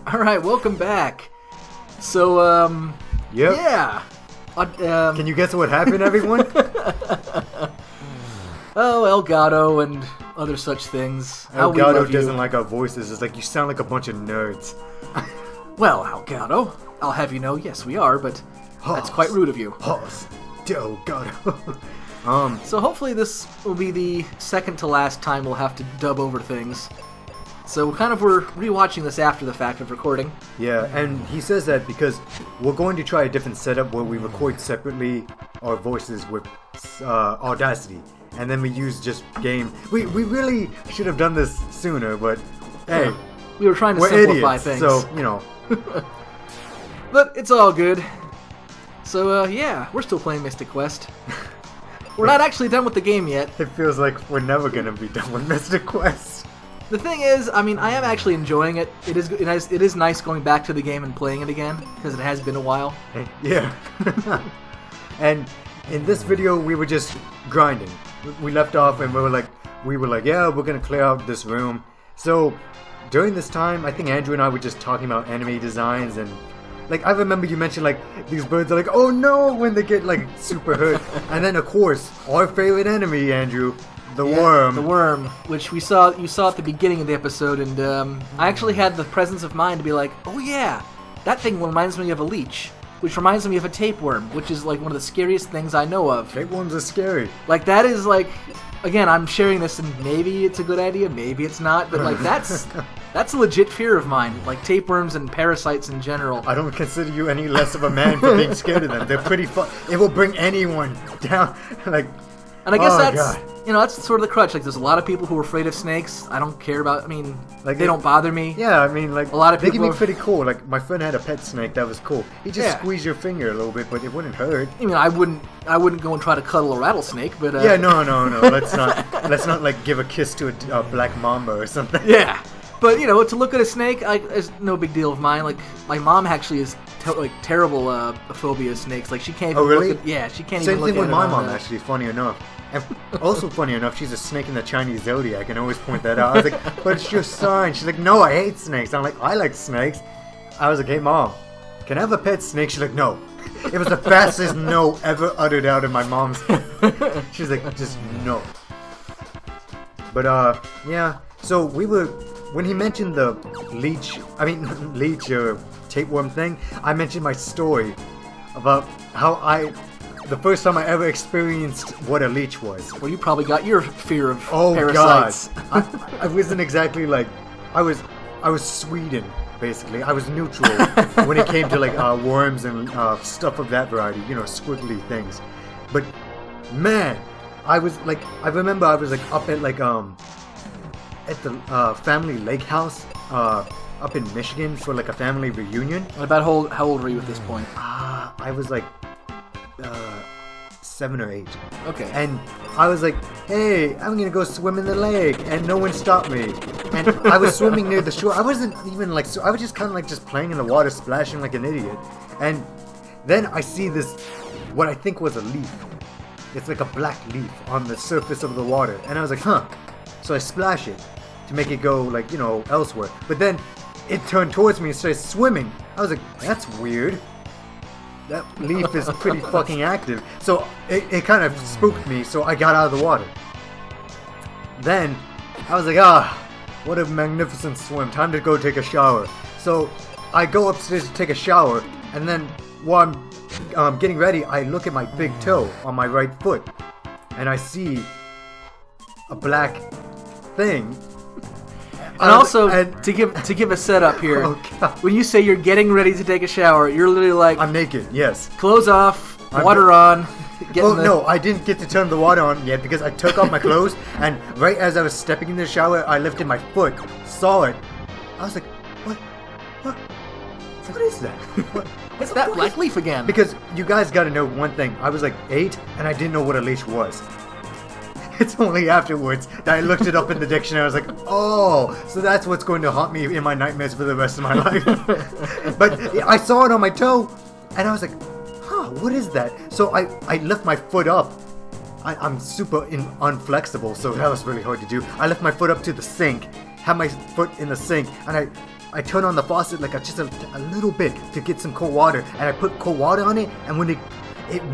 All right, welcome back. So, Yep. yeah. Can you guess what happened, everyone? Oh, Elgato and other such things. How we Elgato love doesn't you. like our voices. It's like you sound like a bunch of nerds. Well, Elgato, I'll have you know, yes, we are, but that's quite rude of you. Hoss. Elgato. So hopefully this will be the second to last time we'll have to dub over things. So we're rewatching this after the fact of recording. Yeah, and he says that because we're going to try a different setup where we record separately our voices with Audacity, and then we use just game. We really should have done this sooner, but hey, We were trying to we're simplify idiots, things. so you know. But it's all good. So, yeah, we're still playing Mystic Quest. We're not actually done with the game yet. It feels like we're never gonna be done with Mystic Quest. The thing is, I mean, I am actually enjoying it. It is nice going back to the game and playing it again, because it has been a while. Yeah. And in this video, we were just grinding. We left off and we were like, yeah, we're gonna clear out this room. So during this time, I think Andrew and I were just talking about anime designs, and like I remember you mentioned like these birds are like, oh no, when they get like super hurt. And then of course, our favorite enemy, Andrew, the worm. The worm, which you saw at the beginning of the episode, and I actually had the presence of mind to be like, oh yeah, that thing reminds me of a leech, which reminds me of a tapeworm, which is like one of the scariest things I know of. Tapeworms are scary. Like that is like, again, I'm sharing this, and maybe it's a good idea, maybe it's not, but like that's a legit fear of mine. Like tapeworms and parasites in general. I don't consider you any less of a man for being scared of them. They're pretty fun. It will bring anyone down. Like, And I guess oh, that's, God. that's sort of the crutch. Like, there's a lot of people who are afraid of snakes. I don't care about, Like, they don't bother me. Yeah, I mean, like, A lot of they people can be pretty cool. Like, my friend had a pet snake that was cool. He just squeezed your finger a little bit, but it wouldn't hurt. I mean, I wouldn't go and try to cuddle a rattlesnake, but... Yeah, no. Let's not, like, give a kiss to a black mamba or something. Yeah. But, to look at a snake, is no big deal of mine. Like, my mom actually is, terrible phobia of snakes. Like, she can't even Oh, really? look at... Yeah, she can't Same even look thing at with it my on, mom, actually, funny enough. And also funny enough, she's a snake in the Chinese zodiac. I can always point that out. I was like, but it's your sign. She's like, no, I hate snakes. I'm like, I like snakes. I was like, hey, Mom, can I have a pet snake? She's like, no. It was the fastest no ever uttered out of my mom's. She's like, just no. But, yeah. So when he mentioned the leech tapeworm thing, I mentioned my story about how the first time I ever experienced what a leech was. Well, you probably got your fear of Oh parasites. God! I wasn't exactly like I was Sweden basically. I was neutral when it came to like worms and stuff of that variety. Squiggly things. But man, I remember I was like up at like at the family lake house up in Michigan for like a family reunion. About how old were you at this point? I was like 7 or 8. Okay. And I was like, hey, I'm gonna go swim in the lake, and no one stopped me. And I was swimming near the shore. I wasn't even like, I was just kind of like just playing in the water, splashing like an idiot. And then I see this, what I think was a leaf. It's like a black leaf on the surface of the water. And I was like, huh. So I splash it to make it go like, elsewhere. But then it turned towards me and started swimming. I was like, that's weird. That leaf is pretty fucking active. So it kind of spooked me, so I got out of the water. Then I was like, what a magnificent swim. Time to go take a shower. So I go upstairs to take a shower, and then while I'm getting ready, I look at my big toe on my right foot, and I see a black thing. And also, to give a setup here, Oh, God. when you say you're getting ready to take a shower, you're literally like, I'm naked, yes. clothes off, water on. No, I didn't get to turn the water on yet because I took off my clothes, and right as I was stepping in the shower, I lifted my foot, saw it. I was like, what? What is that? It's that black leaf again. Because you guys gotta know one thing. I was like 8, and I didn't know what a leash was. It's only afterwards that I looked it up in the dictionary. I was like, oh, so that's what's going to haunt me in my nightmares for the rest of my life. But I saw it on my toe, and I was like, huh, what is that? So I lift my foot up. I'm super unflexible, so that was really hard to do. I lift my foot up to the sink, have my foot in the sink, and I turn on the faucet like just a little bit to get some cold water, and I put cold water on it, and when it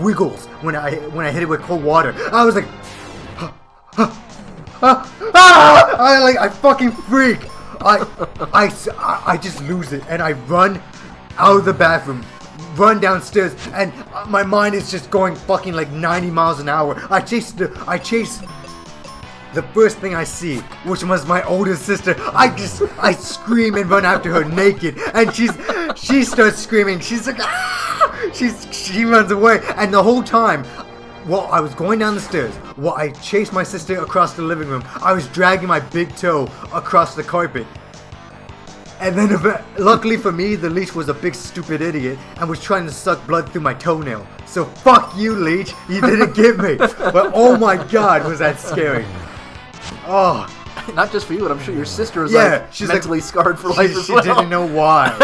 wiggles when I hit it with cold water, I was like, I fucking freak. I just lose it, and I run out of the bathroom, run downstairs, and my mind is just going fucking like 90 miles an hour. I chase the first thing I see, which was my older sister. I scream and run after her naked, and she starts screaming. She's like, ah! She runs away, and the whole time, while I was going down the stairs, while I chased my sister across the living room, I was dragging my big toe across the carpet. And then, luckily for me, the leech was a big stupid idiot and was trying to suck blood through my toenail. So fuck you, leech. You didn't get me. But oh my god, was that scary. Oh. Not just for you, but I'm sure your sister was she's mentally scarred for life as well. She didn't know why.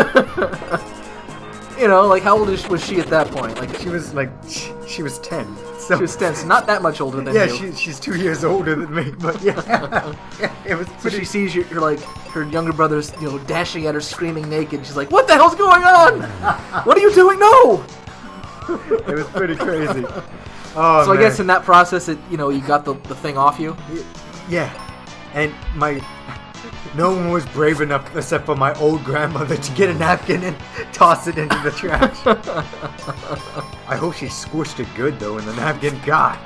You know, like how old was she at that point? Like she was 10. So she was 10, so not that much older than you. Yeah, she's 2 years older than me, but yeah, it was pretty... So she sees you're like, her younger brother's, dashing at her screaming naked. She's like, what the hell's going on? What are you doing? No! It was pretty crazy. Oh, so man. I guess in that process, you got the thing off you? Yeah, and no one was brave enough except for my old grandmother to get a napkin and toss it into the trash. I hope she squished it good though in the napkin. God,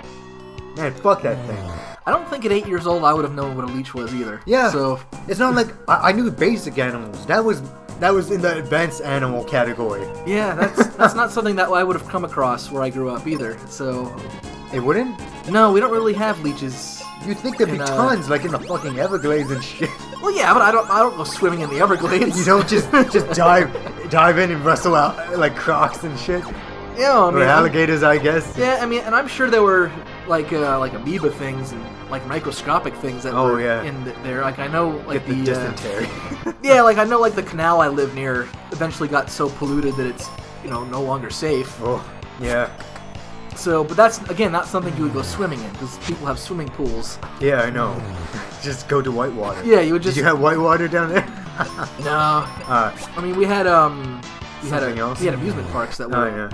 man, fuck that thing. I don't think at 8 years old I would have known what a leech was either. Yeah, so it's not like I knew basic animals. That was in the advanced animal category. Yeah, that's not something that I would have come across where I grew up either. So it wouldn't? No, we don't really have leeches. You'd think there'd be tons, like in the fucking Everglades and shit. Well, yeah, but I don't go swimming in the Everglades. You don't just dive in and wrestle out like crocs and shit. Yeah, I mean, or alligators, I guess. Yeah, I mean, and I'm sure there were like amoeba things and like microscopic things that were in there. Like I know, like the dysentery. Yeah, like I know, like the canal I live near eventually got so polluted that it's no longer safe. Oh, yeah. So, but that's, again, not something you would go swimming in, because people have swimming pools. Yeah, I know. Just go to whitewater. Yeah, you would just... Did you have whitewater down there? No. I mean, we had else? We had amusement parks that were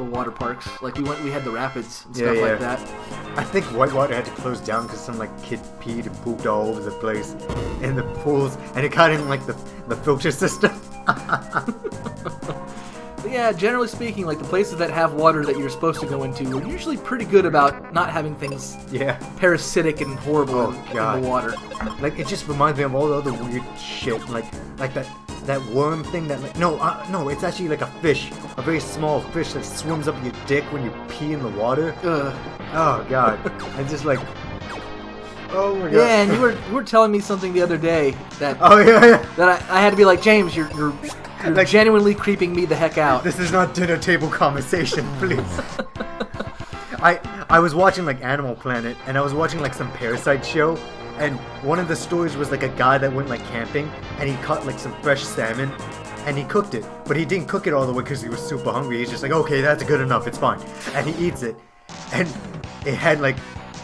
water parks. Like, we had the rapids and stuff like that. I think whitewater had to close down because some, like, kid peed and pooped all over the place in the pools, and it got in, like, the filter system. Yeah, generally speaking, like the places that have water that you're supposed to go into are usually pretty good about not having things parasitic and horrible in the water. Like it just reminds me of all the other weird shit, like that worm thing that no, it's actually like a fish, a very small fish that swims up your dick when you pee in the water. Oh god, and just like. Oh my god. Yeah, and you were telling me something the other day that that I had to be like, James, you're like, genuinely creeping me the heck out. This is not dinner table conversation, please. I was watching like Animal Planet, and I was watching like some parasite show, and one of the stories was like a guy that went like camping, and he caught like some fresh salmon, and he cooked it, but he didn't cook it all the way because he was super hungry. He's just like, okay, that's good enough, it's fine, and he eats it, and it had like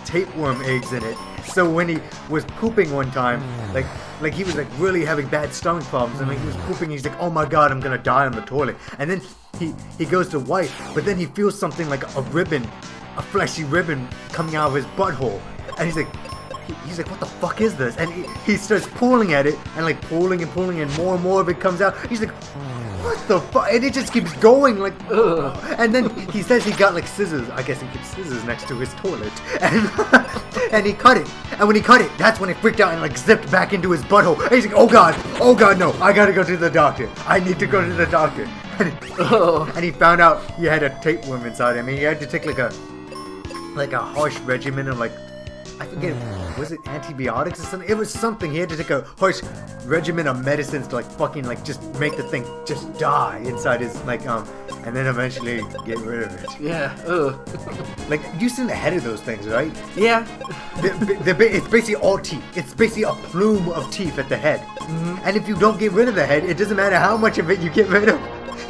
tapeworm eggs in it. So when he was pooping one time, like he was like really having bad stomach problems, and when he was pooping, he's like, oh my god, I'm gonna die on the toilet. And then he goes to wipe, but then he feels something like a ribbon, a fleshy ribbon coming out of his butthole, and he's like, what the fuck is this? And he starts pulling at it, and like pulling, and more of it comes out. He's like, what the fuck? And it just keeps going, like, ugh. And then he says he got like scissors. I guess he keeps scissors next to his toilet, and he cut it. And when he cut it, that's when he freaked out and like zipped back into his butthole. And he's like, oh god, no, I gotta go to the doctor. I need to go to the doctor. And he found out he had a tapeworm inside him. And he had to take like a harsh regimen of like, I forget, was it antibiotics or something? It was something. He had to take a harsh regimen of medicines to like fucking like just make the thing just die inside his like and then eventually get rid of it. Yeah. Like you've seen the head of those things, right? Yeah. It's basically all teeth. It's basically a plume of teeth at the head. Mm-hmm. And if you don't get rid of the head, it doesn't matter how much of it you get rid of,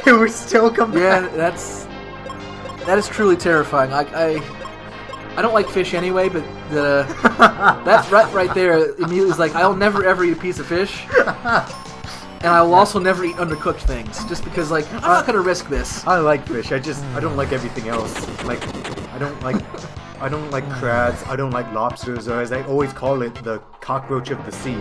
it will still come back. Yeah, that is truly terrifying. I don't like fish anyway, but that right there immediately is like, I'll never ever eat a piece of fish. And I will also never eat undercooked things, just because, like, I'm not gonna risk this. I like fish. I don't like everything else. Like, I don't like crabs. I don't like lobsters, or as I always call it, the cockroach of the sea.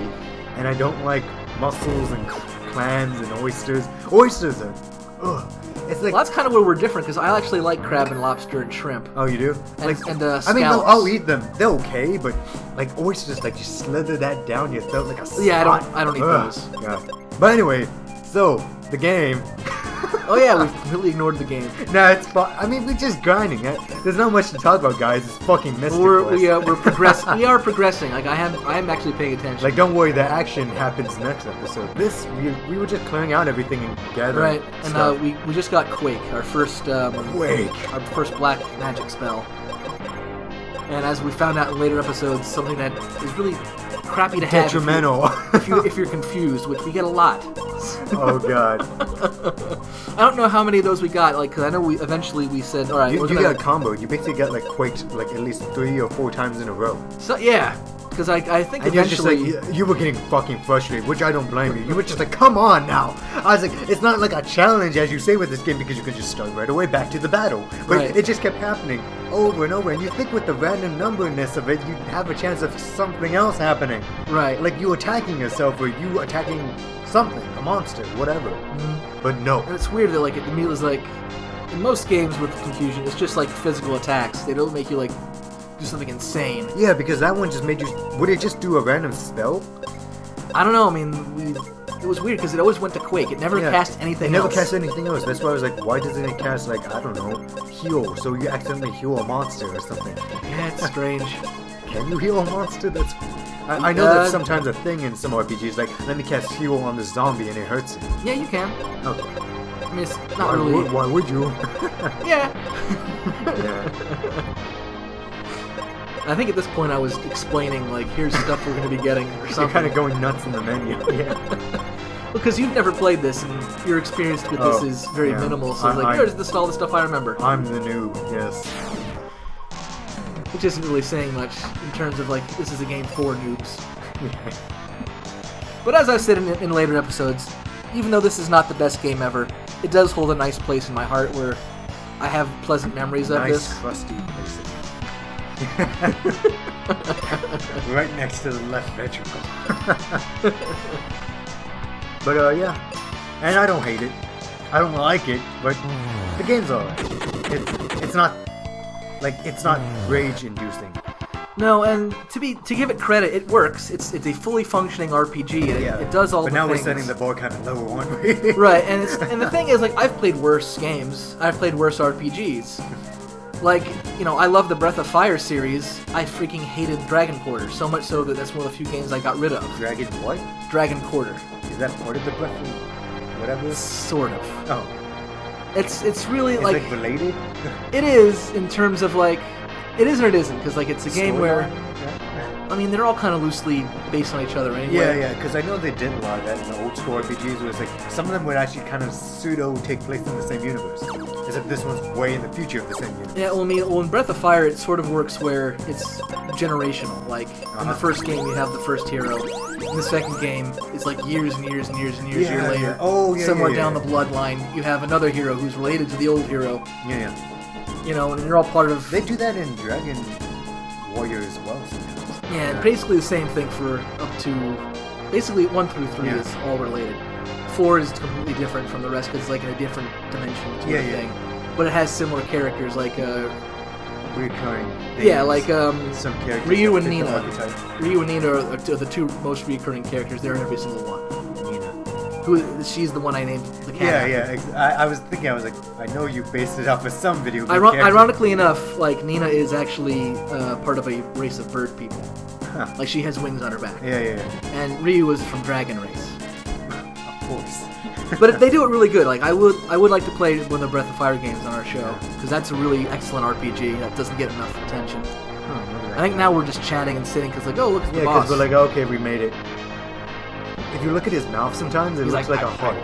And I don't like mussels and clams and oysters. Oysters are, ugh. It's like, Well, that's kind of where we're different, because I actually like crab and lobster and shrimp. oh, you do? And scallops. I mean, I'll eat them. They're okay, but like oysters, like you slither that down your throat like a Yeah, spot. I don't eat Ugh. those. Yeah. But anyway, so the game. Oh yeah, we've completely ignored the game. Nah, it's fun. I mean, we're just grinding. There's not much to talk about, guys. It's fucking Mystic Quest. We're progressing. We are progressing. Like I am actually paying attention. Like, don't worry, the action happens next episode. This, we were just clearing out everything and gathering right, and stuff. we just got Quake, our first Quake. our first black magic spell. And as we found out in later episodes, something that is really crappy to have Detrimental. if you're confused, which we get a lot. Oh god. I don't know how many of those we got, like, because I know we said, all right, You we're gonna, got comboed. You basically got like quaked like at least 3 or 4 times in a row. So yeah, because I think And you're just eventually like, you were getting fucking frustrated, which I don't blame you. You were just like, come on now. I was like, it's not like a challenge, as you say with this game, because you can just start right away back to the battle. But Right. it just kept happening over and over. And you think with the random numberness of it, you'd have a chance of something else happening. right, Like you attacking yourself or you attacking something, a monster, whatever. But no. and it's weird that like it immediately is like in most games with confusion, it's just like physical attacks. They don't make you like do something insane. Yeah, because that one just made you... Would it just do a random spell? I don't know. I mean, it was weird because it always went to Quake. It never Yeah. cast anything It never else. cast anything else. That's why I was like, why doesn't it cast, like, I don't know, heal? So you accidentally heal a monster or something. Yeah, it's strange. Can you heal a monster? That's... I know that's sometimes a thing in some RPGs, like, let me cast heal on the zombie and it hurts it. Yeah, you can. Okay. I mean, it's not really. Why would you? Yeah. Yeah. I think at this point I was explaining like, here's stuff we're going to be getting or You're something. kind of going nuts in the menu. Yeah. Because you've never played this and your experience with this is very yeah. minimal. So it's like, here's this all the stuff I remember. I'm the noob, yes. Which isn't really saying much in terms of like, this is a game for noobs. But as I've said in later episodes, even though this is not the best game ever, it does hold a nice place in my heart where I have pleasant memories of Nice, this. crusty place. Right next to the left ventricle. But yeah, and I don't hate it. I don't like it, but the game's alright. It's not like it's not rage-inducing. No, and to give it credit, it works. It's a fully functioning RPG. And it does all but the now things. we're setting the bar kind of lower, aren't we? Right, and the thing is, like, I've played worse games. I've played worse RPGs. Like, you know, I love the Breath of Fire series. I freaking hated Dragon Quarter, so much so that that's one of the few games I got rid of. Dragon what? Dragon Quarter. Is that part of the Breath of whatever? Sort of. Oh. It's really It's like related? it is in terms of like it is or it isn't because like it's a game where I mean they're all kind of loosely based on each other anyway. Yeah, because I know they did a lot of that in the old school RPGs where it's like some of them would actually kind of pseudo take place in the same universe. Except this one's way in the future of the same universe. Yeah, well, I mean, in Breath of Fire, it sort of works where it's generational. Like, in the first game, you have the first hero. In the second game, it's like years and years and years and years later. Yeah. Oh, yeah, somewhere yeah, down yeah. the bloodline, you have another hero who's related to the old hero. Yeah. You know, and you're all part of... They do that in Dragon Warrior as well sometimes. Yeah, basically the same thing for up to... Basically, 1 through 3 Yeah. is all related. 4 is completely different from the rest because it's like in a different dimension sort of thing. But it has similar characters like... Recurring things. Yeah, like some characters Ryu that and fit the Nina. archetype. Ryu and Nina are the two most recurring characters. They're in every single one. Nina. She's the one I named the cat. Yeah. I was thinking, I was like, I know you based it off of some video game character. Ironically enough, like Nina is actually part of a race of bird people. Huh. Like she has wings on her back. Yeah. And Ryu is from Dragon Race. Of course. But they do it really good. Like I would like to play one of the Breath of Fire games on our show because that's a really excellent RPG that doesn't get enough attention. I think now we're just chatting and sitting because like, oh, look at the Yeah, boss. because we're like, okay, we made it. If you look at his mouth sometimes, it looks like a heart.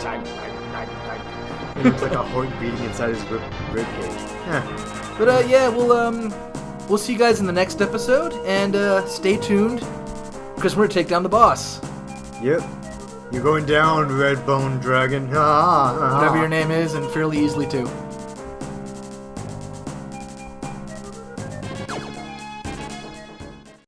It looks like a heart beating inside his rib cage. Yeah. But yeah, we'll see you guys in the next episode and stay tuned because we're gonna take down the boss. Yep. You're going down, red bone dragon. Ah, ah, ah. Whatever your name is, and fairly easily too.